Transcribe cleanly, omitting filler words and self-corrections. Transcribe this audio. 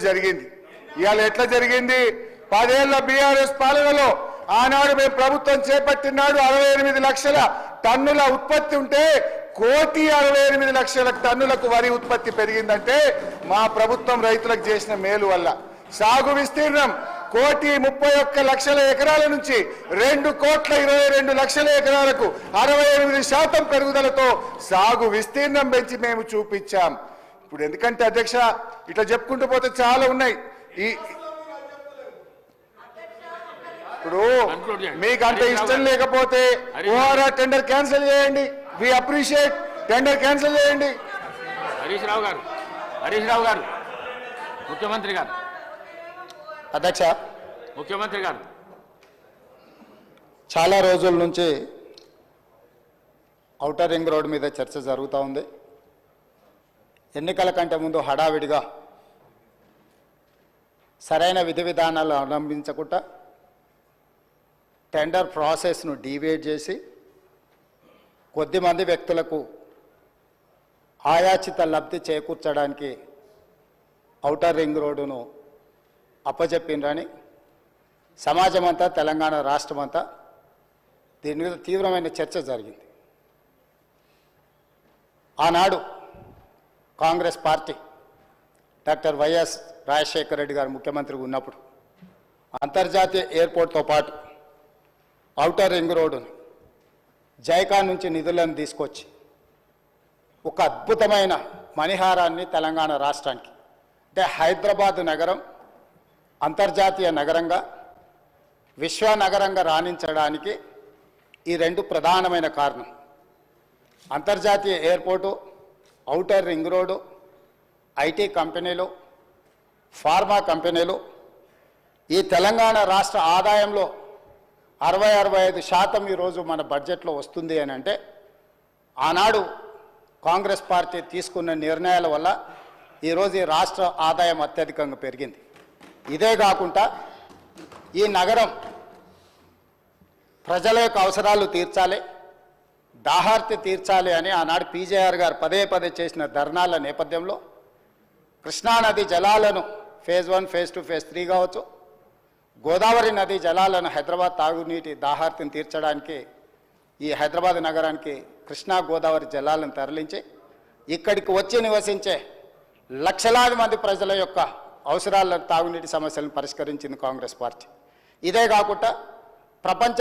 జరిగింది. ఇవాళ ఎట్లా జరిగింది? 10 ఏళ్ల బీఆర్ఎస్ పాలనలో ఆనాడు మేము ప్రభుత్వం చేపట్టినాడు 68 లక్షల టన్నుల ఉత్పత్తి ఉంటే 1,68,00,000 టన్నులకు వరి ఉత్పత్తి పెరిగిందంటే మా ప్రభుత్వం రైతులకు చేసిన మేలు వల్ల. సాగు విస్తీర్ణం 1,31,00,000 ఎకరాల నుంచి 2,22,00,000 ఎకరాలకు 68% పెరుగుదలతో సాగు విస్తీర్ణం పెంచి మేము చూపించాం. ఇప్పుడు ఎందుకంటే అధ్యక్ష ఇట్లా చెప్పుకుంటూ పోతే చాలా ఉన్నాయి. ఇప్పుడు మీకు అంత ఇష్టం లేకపోతే ఓఆర్ఆర్ టెండర్ క్యాన్సిల్ చేయండి. వి అప్రిషియేట్, టెండర్ క్యాన్సిల్ చేయండి. హరీష్ రావు గారు ముఖ్యమంత్రి గారు. అధ్యక్ష, ముఖ్యమంత్రి గారు చాలా రోజుల నుంచి ఔటర్ రింగ్ రోడ్ మీద చర్చ జరుగుతూ ఉంది. ఎన్నికల కంటే ముందు హడావిడిగా సరైన విధి విధానాలు అవలంబించకుండా టెండర్ ప్రాసెస్ను డీవియేట్ చేసి కొద్దిమంది వ్యక్తులకు ఆయాచిత లబ్ధి చేకూర్చడానికి ఔటర్ రింగ్ రోడ్డును అప్పచెప్పిండ్రని సమాజం అంతా, తెలంగాణ రాష్ట్రం అంతా దీని మీద తీవ్రమైన చర్చ జరిగింది. ఆనాడు Congress party doctor YS Rajasekhara Reddy గారు ముఖ్యమంత్రిగా ఉన్నప్పుడు అంతర్జాతీయ ఎయిర్పోర్ట్తో పాటు ఔటర్ రింగ్ రోడ్డును జైకా నుంచి నిధులను తీసుకొచ్చి ఒక అద్భుతమైన మణిహారాన్ని తెలంగాణ రాష్ట్రానికి, అంటే హైదరాబాదు నగరం అంతర్జాతీయ నగరంగా, విశ్వనగరంగా రాణించడానికి ఈ రెండు ప్రధానమైన కారణం. అంతర్జాతీయ airport, outer ring road, IT కంపెనీలు, ఫార్మా కంపెనీలు. ఈ తెలంగాణ రాష్ట్ర ఆదాయంలో 60-65% ఈరోజు మన బడ్జెట్లో వస్తుంది అని అంటే ఆనాడు కాంగ్రెస్ పార్టీ తీసుకున్న నిర్ణయాల వల్ల ఈరోజు ఈ రాష్ట్ర ఆదాయం అత్యధికంగా పెరిగింది. ఇదే కాకుండా ఈ నగరం ప్రజల యొక్క అవసరాలు తీర్చాలి, దాహార్తి తీర్చాలి అని ఆనాడు పీజేఆర్ గారు పదే పదే చేసిన ధర్నాల నేపథ్యంలో కృష్ణానది జలాలను ఫేజ్ 1, ఫేజ్ 2, ఫేజ్ 3 కావచ్చు, గోదావరి నది జలాలను హైదరాబాద్ తాగునీటి దాహార్తిని తీర్చడానికి ఈ హైదరాబాద్ నగరానికి కృష్ణా గోదావరి జలాలను తరలించి ఇక్కడికి వచ్చి నివసించే లక్షలాది మంది ప్రజల యొక్క అవసరాలను, తాగునీటి సమస్యలను పరిష్కరించింది కాంగ్రెస్ పార్టీ. ఇదే కాకుండా ప్రపంచ